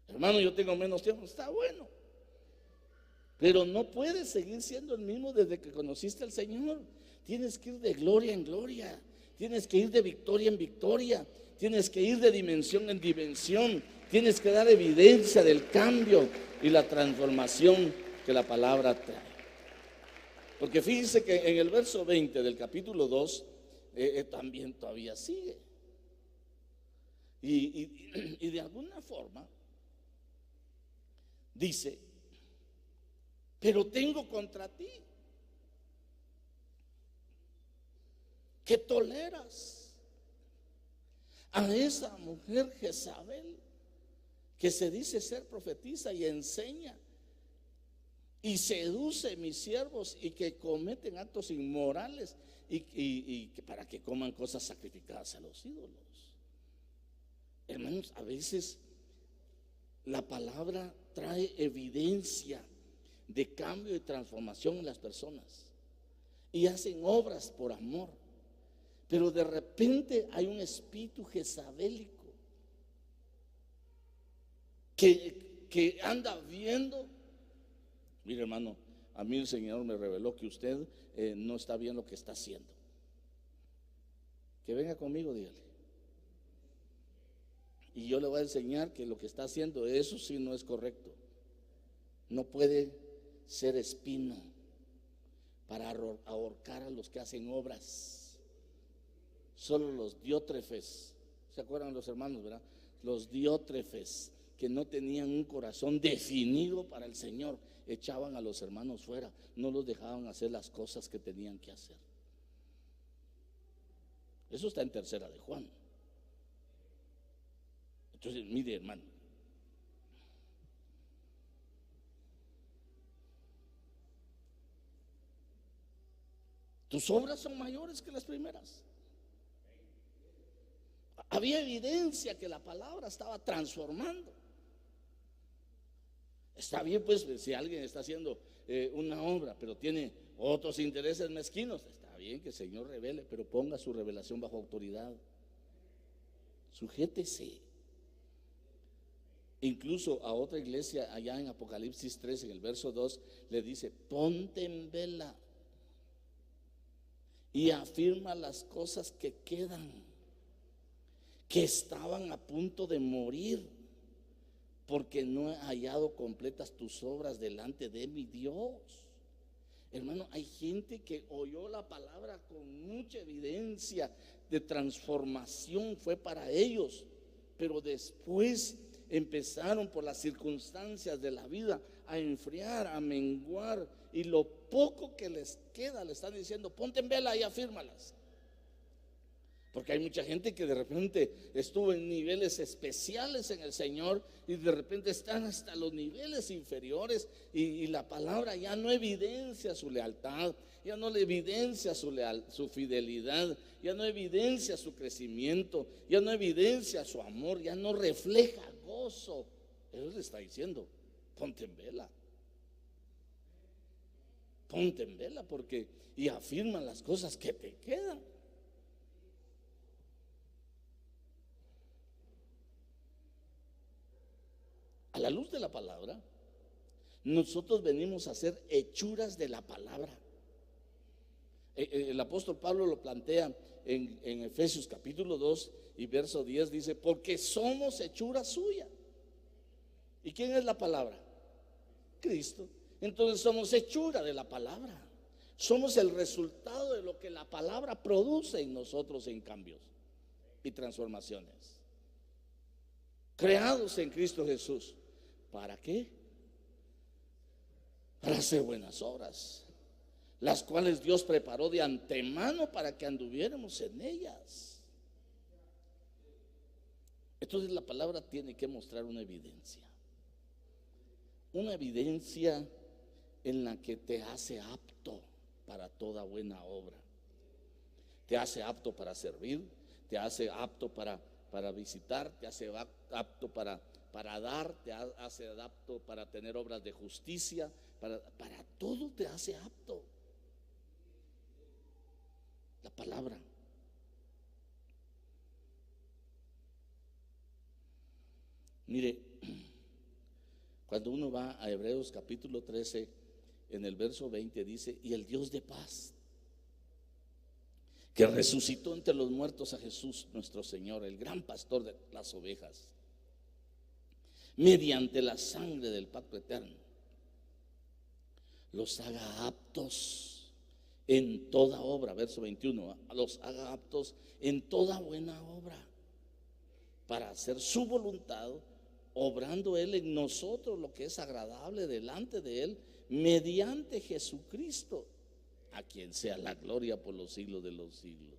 S1: Hermano, yo tengo menos tiempo, está bueno, pero no puedes seguir siendo el mismo desde que conociste al Señor. Tienes que ir de gloria en gloria, tienes que ir de victoria en victoria, tienes que ir de dimensión en dimensión, tienes que dar evidencia del cambio y la transformación que la palabra trae. Porque fíjense que en el verso 20 del capítulo 2 también todavía sigue. Y de alguna forma dice: pero tengo contra ti que toleras a esa mujer Jezabel, que se dice ser profetisa y enseña y seduce mis siervos, y que cometen actos inmorales y que para que coman cosas sacrificadas a los ídolos. Hermanos, a veces la palabra trae evidencia de cambio y transformación en las personas, y hacen obras por amor, pero de repente hay un espíritu jezabélico que anda viendo. Mire, hermano, a mí el Señor me reveló que usted no está bien lo que está haciendo. Que venga conmigo, dígale. Y yo le voy a enseñar que lo que está haciendo, eso sí no es correcto. No puede ser espino para ahorcar a los que hacen obras. Solo los diótrefes, ¿se acuerdan los hermanos, verdad? Los diótrefes, que no tenían un corazón definido para el Señor, echaban a los hermanos fuera, no los dejaban hacer las cosas que tenían que hacer. Eso está en 3 de Juan. Entonces, mire, hermano, tus obras son mayores que las primeras. Había evidencia que la palabra estaba transformando. Está bien, pues, si alguien está haciendo una obra, pero tiene otros intereses mezquinos, está bien que el Señor revele, pero ponga su revelación bajo autoridad. Sujétese. Incluso a otra iglesia allá en Apocalipsis 3, en el verso 2, le dice: ponte en vela y afirma las cosas que quedan, que estaban a punto de morir, porque no he hallado completas tus obras delante de mi Dios. Hermano, hay gente que oyó la palabra con mucha evidencia de transformación, fue para ellos, pero después empezaron por las circunstancias de la vida a enfriar, a menguar, y lo poco que les queda le están diciendo: ponte en vela y afírmalas. Porque hay mucha gente que de repente estuvo en niveles especiales en el Señor y de repente están hasta los niveles inferiores y la palabra ya no evidencia su lealtad, ya no le evidencia su fidelidad, ya no evidencia su crecimiento, ya no evidencia su amor, ya no refleja gozo. Él le está diciendo, ponte en vela. Ponte en vela porque y afirma las cosas que te quedan. A la luz de la palabra, nosotros venimos a ser hechuras de la palabra. El apóstol Pablo lo plantea en Efesios capítulo 2 y verso 10, dice, porque somos hechura suya. ¿Y quién es la palabra? Cristo. Entonces somos hechura de la palabra. Somos el resultado de lo que la palabra produce en nosotros en cambios y transformaciones. Creados en Cristo Jesús. ¿Para qué? Para hacer buenas obras, las cuales Dios preparó de antemano para que anduviéramos en ellas. Entonces la palabra tiene que mostrar una evidencia en la que te hace apto para toda buena obra. Te hace apto para servir, te hace apto para visitar, te hace apto para dar, te hace apto para tener obras de justicia, para todo te hace apto. La palabra. Mire, cuando uno va a Hebreos capítulo 13, en el verso 20 dice, y el Dios de paz, que resucitó entre los muertos a Jesús nuestro Señor, el gran pastor de las ovejas, mediante la sangre del pacto eterno, los haga aptos en toda obra, verso 21, los haga aptos en toda buena obra, para hacer su voluntad, obrando Él en nosotros lo que es agradable delante de Él, mediante Jesucristo, a quien sea la gloria por los siglos de los siglos.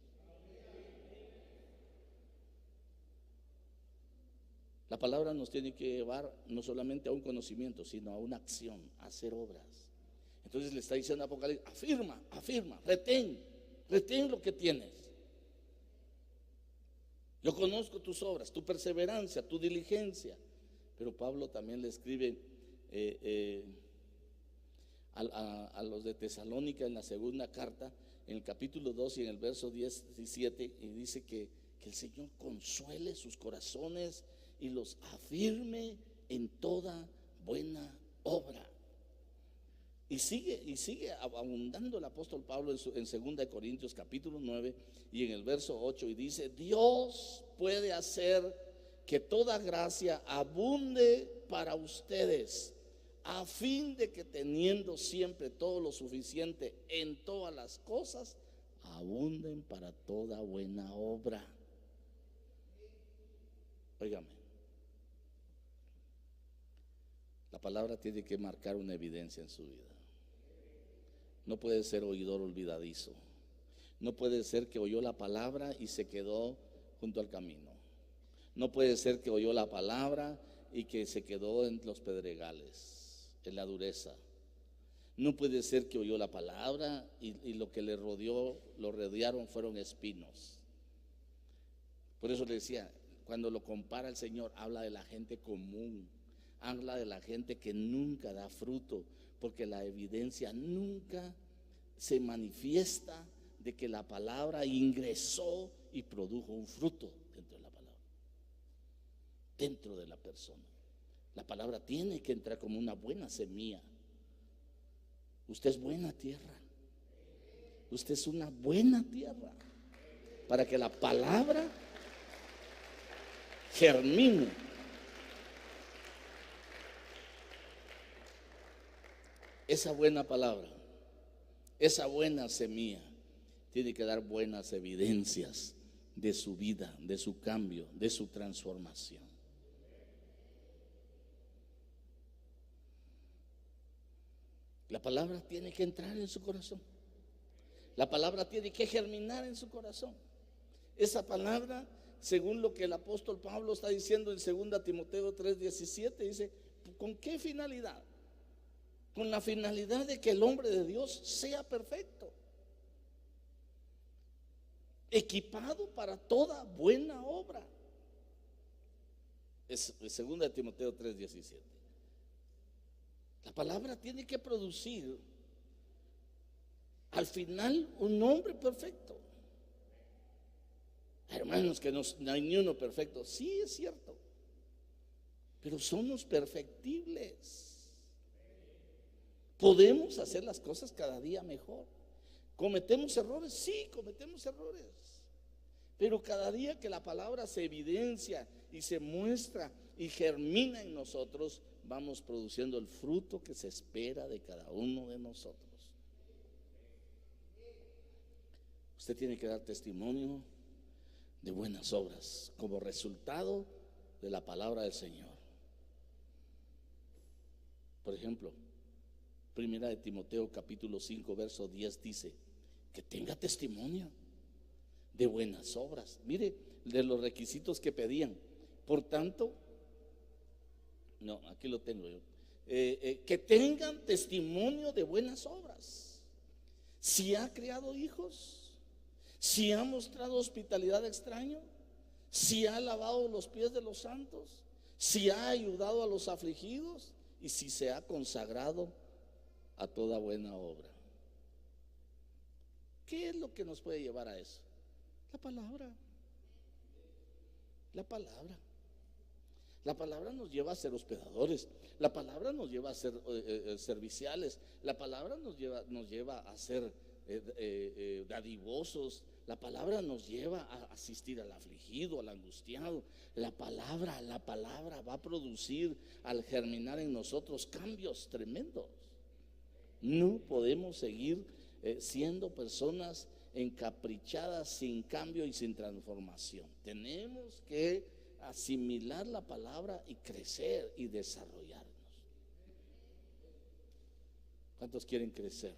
S1: La palabra nos tiene que llevar no solamente a un conocimiento, sino a una acción, a hacer obras. Entonces le está diciendo Apocalipsis, afirma, retén lo que tienes. Yo conozco tus obras, tu perseverancia, tu diligencia. Pero Pablo también le escribe a los de Tesalónica en la segunda carta, en el capítulo 2 y en el verso 17, y dice que el Señor consuele sus corazones y los afirme en toda buena obra. Y sigue abundando el apóstol Pablo en 2 Corintios capítulo 9 y en el verso 8, y dice, Dios puede hacer que toda gracia abunde para ustedes, a fin de que teniendo siempre todo lo suficiente en todas las cosas, abunden para toda buena obra. Óigame, la palabra tiene que marcar una evidencia en su vida. No puede ser oidor olvidadizo. No puede ser que oyó la palabra y se quedó junto al camino. No puede ser que oyó la palabra y que se quedó en los pedregales, en la dureza. No puede ser que oyó la palabra y lo que lo rodearon fueron espinos. Por eso le decía, cuando lo compara el Señor, habla de la gente común, habla de la gente que nunca da fruto, porque la evidencia nunca se manifiesta de que la palabra ingresó y produjo un fruto dentro de la palabra, dentro de la persona. La palabra tiene que entrar como una buena semilla. Usted es buena tierra. Usted es una buena tierra para que la palabra germine. Esa buena palabra, esa buena semilla tiene que dar buenas evidencias de su vida, de su cambio, de su transformación. La palabra tiene que entrar en su corazón. La palabra tiene que germinar en su corazón. Esa palabra, según lo que el apóstol Pablo está diciendo en 2 Timoteo 3:17, dice, ¿con qué finalidad? Con la finalidad de que el hombre de Dios sea perfecto, equipado para toda buena obra. Es 2 Timoteo 3:17. La palabra tiene que producir al final un hombre perfecto. Hermanos, que no hay ni uno perfecto. Sí, es cierto, pero somos perfectibles. Podemos hacer las cosas cada día mejor. ¿Cometemos errores? Sí, cometemos errores. Pero cada día que la palabra se evidencia y se muestra y germina en nosotros, vamos produciendo el fruto que se espera de cada uno de nosotros. Usted tiene que dar testimonio de buenas obras como resultado de la palabra del Señor. Por ejemplo, 1 Timoteo capítulo 5 verso 10 dice que tenga testimonio de buenas obras. Mire, de los requisitos que pedían. Por tanto, no, aquí lo tengo yo. Que tengan testimonio de buenas obras. Si ha criado hijos, si ha mostrado hospitalidad a extraño, si ha lavado los pies de los santos, si ha ayudado a los afligidos y si se ha consagrado a toda buena obra. ¿Qué es lo que nos puede llevar a eso? La palabra. La palabra. La palabra nos lleva a ser hospedadores. La palabra nos lleva a ser serviciales. La palabra nos lleva a ser dadivosos. La palabra nos lleva a asistir al afligido, al angustiado. La palabra va a producir al germinar en nosotros cambios tremendos. No podemos seguir siendo personas encaprichadas, sin cambio y sin transformación. Tenemos que asimilar la palabra y crecer y desarrollarnos. ¿Cuántos quieren crecer?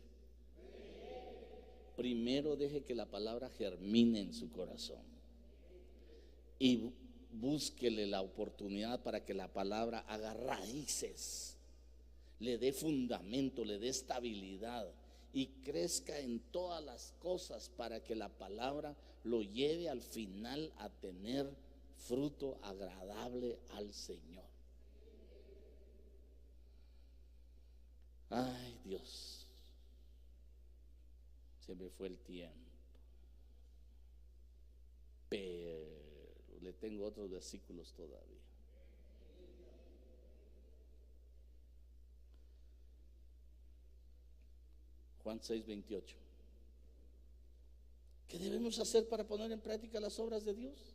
S1: Primero deje que la palabra germine en su corazón y búsquele la oportunidad para que la palabra haga raíces, le dé fundamento, le dé estabilidad y crezca en todas las cosas para que la palabra lo lleve al final a tener fruto agradable al Señor. Ay, Dios, se me fue el tiempo, pero le tengo otros versículos todavía. Juan 6:28. ¿Qué debemos hacer para poner en práctica las obras de Dios?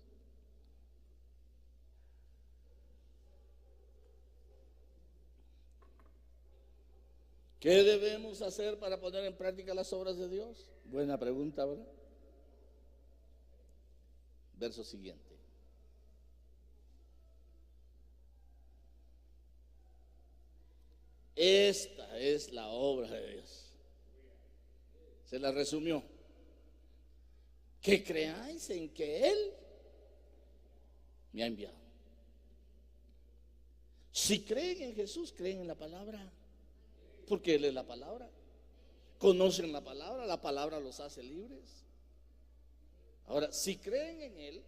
S1: ¿Qué debemos hacer para poner en práctica las obras de Dios? Buena pregunta, ¿verdad? Verso siguiente. Esta es la obra de Dios. Se la resumió. Que creáis en que Él me ha enviado. Si creen en Jesús, creen en la palabra. Porque Él es la palabra. Conocen la palabra los hace libres. Ahora, si creen en Él,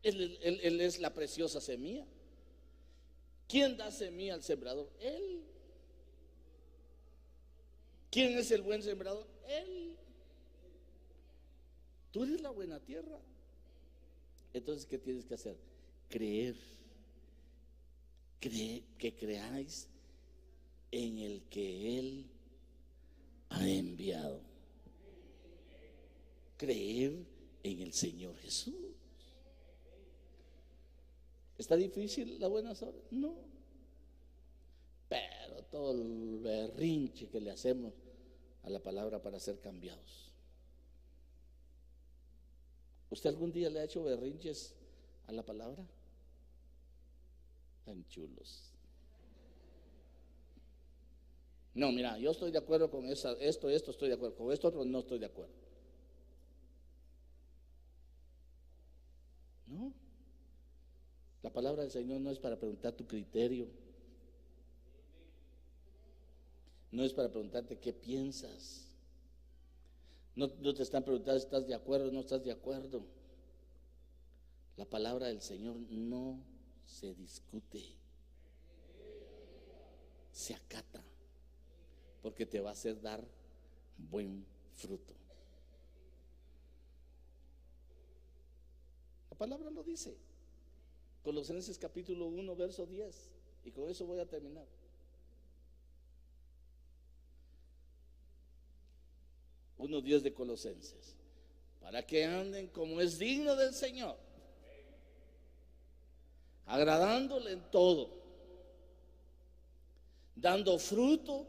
S1: Él es la preciosa semilla. ¿Quién da semilla al sembrador? Él. ¿Quién es el buen sembrador? Él. Tú eres la buena tierra. Entonces, ¿qué tienes que hacer? Creer. Que creáis en el que Él ha enviado. Creer en el Señor Jesús. ¿Está difícil la buena obra? No. Pero todo el berrinche que le hacemos a la palabra para ser cambiados. ¿Usted algún día le ha hecho berrinches a la palabra? Tan chulos. No, mira, yo estoy de acuerdo con esto estoy de acuerdo, con esto otro no estoy de acuerdo. palabra del Señor no es para preguntar tu criterio, no es para preguntarte qué piensas, no te están preguntando si estás de acuerdo o no estás de acuerdo. La palabra del Señor no se discute, se acata, porque te va a hacer dar buen fruto. La palabra lo dice. Colosenses capítulo 1, verso 10. Y con eso voy a terminar. Uno 10 de Colosenses. Para que anden como es digno del Señor, agradándole en todo, dando fruto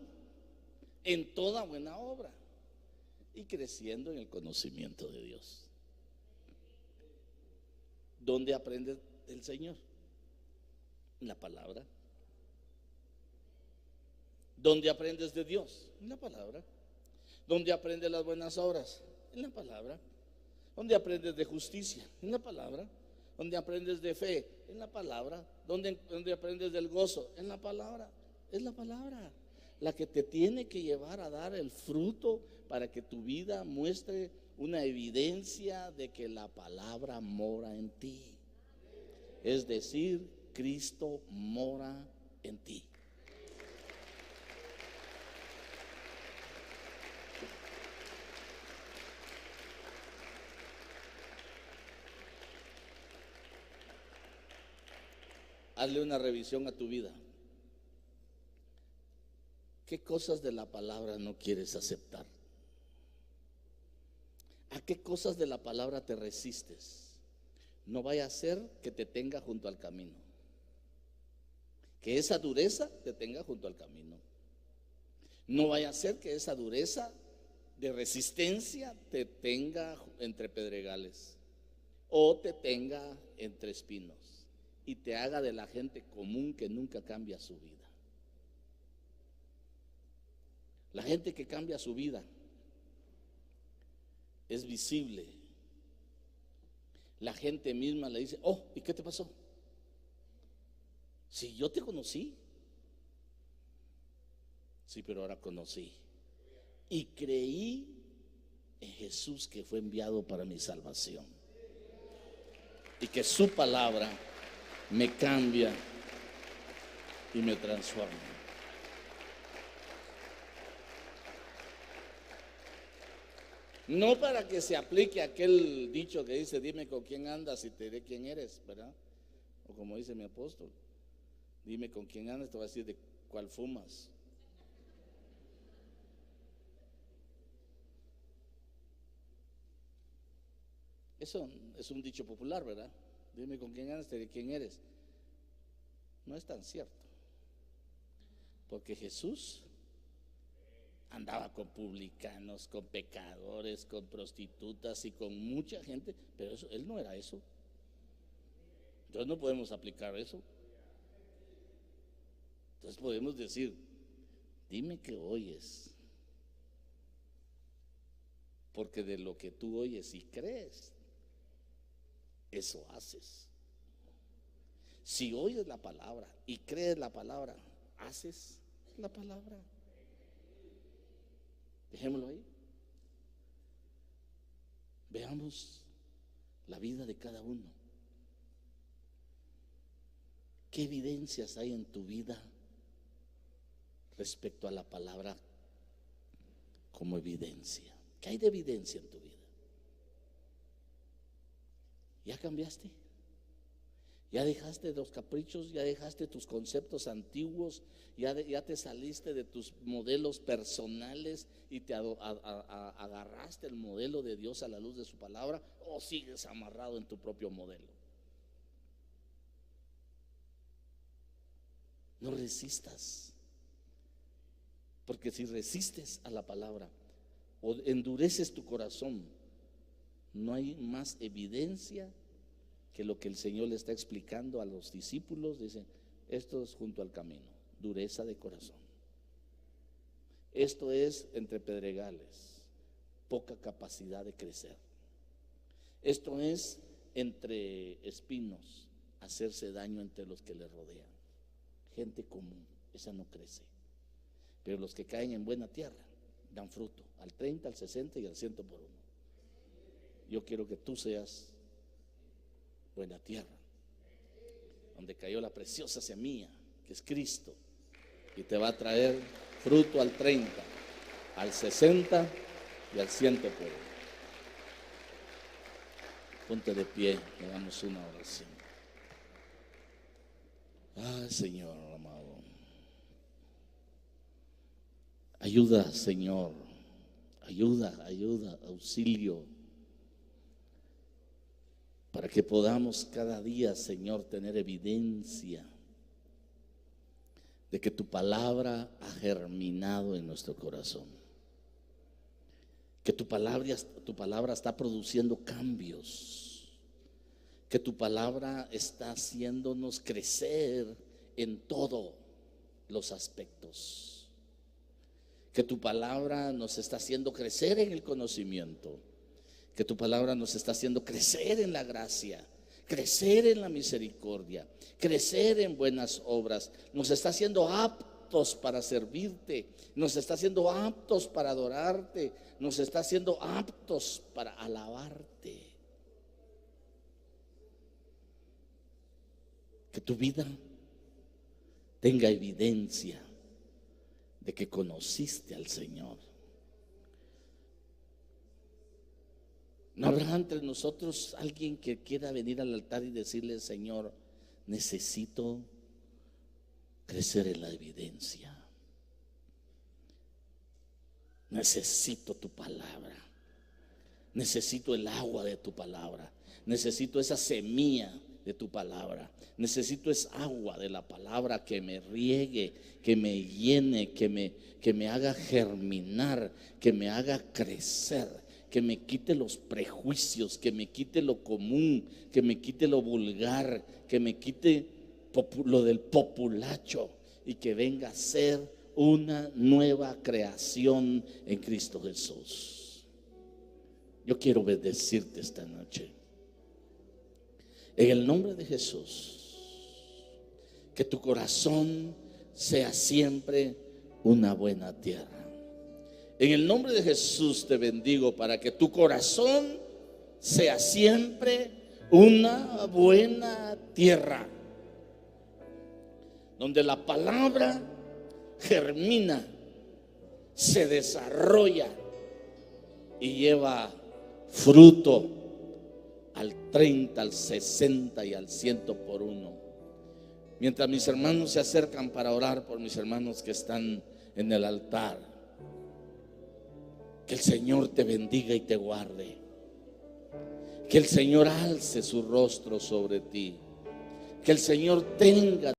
S1: en toda buena obra y creciendo en el conocimiento de Dios. ¿Dónde aprendes del Señor? En la palabra. ¿Dónde aprendes de Dios? En la palabra. ¿Dónde aprendes las buenas obras? En la palabra. ¿Dónde aprendes de justicia? En la palabra. ¿Dónde aprendes de fe? En la palabra. ¿Dónde aprendes del gozo? En la palabra. Es la palabra la que te tiene que llevar a dar el fruto para que tu vida muestre una evidencia de que la palabra mora en ti. Es decir, Cristo mora en ti. Hazle una revisión a tu vida. ¿Qué cosas de la palabra no quieres aceptar? ¿A qué cosas de la palabra te resistes? No vaya a ser que te tenga junto al camino, que esa dureza te tenga junto al camino. No vaya a ser que esa dureza de resistencia te tenga entre pedregales o te tenga entre espinos y te haga de la gente común que nunca cambia su vida. La gente que cambia su vida es visible. La gente misma le dice: oh, ¿y qué te pasó? Si yo te conocí. Sí, pero ahora conocí y creí en Jesús, que fue enviado para mi salvación, y que su palabra me cambia y me transforma. No para que se aplique aquel dicho que dice: dime con quién andas y te diré quién eres, ¿verdad? O como dice mi apóstol: dime con quién andas, te voy a decir de cuál fumas. Eso es un dicho popular, ¿verdad? Dime con quién andas, te diré quién eres. No es tan cierto, porque Jesús andaba con publicanos, con pecadores, con prostitutas y con mucha gente, pero él no era eso. Entonces no podemos aplicar eso. Entonces podemos decir: dime qué oyes, porque de lo que tú oyes y crees, eso haces. Si oyes la palabra y crees la palabra, haces la palabra. Dejémoslo ahí. Veamos la vida de cada uno. ¿Qué evidencias hay en tu vida respecto a la palabra como evidencia? ¿Qué hay de evidencia en tu vida? ¿Ya cambiaste? ¿Ya dejaste los caprichos? ¿Ya dejaste tus conceptos antiguos? ¿Ya te saliste de tus modelos personales y te agarraste el modelo de Dios a la luz de su palabra? ¿O sigues amarrado en tu propio modelo? No resistas, porque si resistes a la palabra o endureces tu corazón, no hay más evidencia que lo que el Señor le está explicando a los discípulos. Dice: esto es junto al camino, dureza de corazón. Esto es entre pedregales, poca capacidad de crecer. Esto es entre espinos, hacerse daño entre los que le rodean. Gente común, esa no crece. Pero los que caen en buena tierra dan fruto, al 30, al 60 y al 100 por uno. Yo quiero que tú seas buena tierra, donde cayó la preciosa semilla, que es Cristo, y te va a traer fruto al 30, al 60 y al 100 por uno. Ponte de pie, hagamos una oración. Ay, Señor amado, ayuda, Señor, ayuda, auxilio, para que podamos cada día, Señor, tener evidencia de que tu palabra ha germinado en nuestro corazón, que tu palabra está produciendo cambios, que tu palabra está haciéndonos crecer en todos los aspectos, que tu palabra nos está haciendo crecer en el conocimiento, que tu palabra nos está haciendo crecer en la gracia, crecer en la misericordia, crecer en buenas obras, nos está haciendo aptos para servirte, nos está haciendo aptos para adorarte, nos está haciendo aptos para alabarte. Que tu vida tenga evidencia de que conociste al Señor. ¿No habrá entre nosotros alguien que quiera venir al altar y decirle: Señor, necesito crecer en la evidencia, necesito tu palabra, necesito el agua de tu palabra, necesito esa semilla de tu palabra, necesito esa agua de la palabra que me riegue, que me llene, que me haga germinar, que me haga crecer, que me quite los prejuicios, que me quite lo común, que me quite lo vulgar, que me quite lo del populacho y que venga a ser una nueva creación en Cristo Jesús. Yo quiero bendecirte esta noche en el nombre de Jesús, que tu corazón sea siempre una buena tierra. En el nombre de Jesús te bendigo para que tu corazón sea siempre una buena tierra, donde la palabra germina, se desarrolla y lleva fruto al 30, al 60 y al 100 por uno. Mientras mis hermanos se acercan para orar por mis hermanos que están en el altar, que el Señor te bendiga y te guarde, que el Señor alce su rostro sobre ti, que el Señor tenga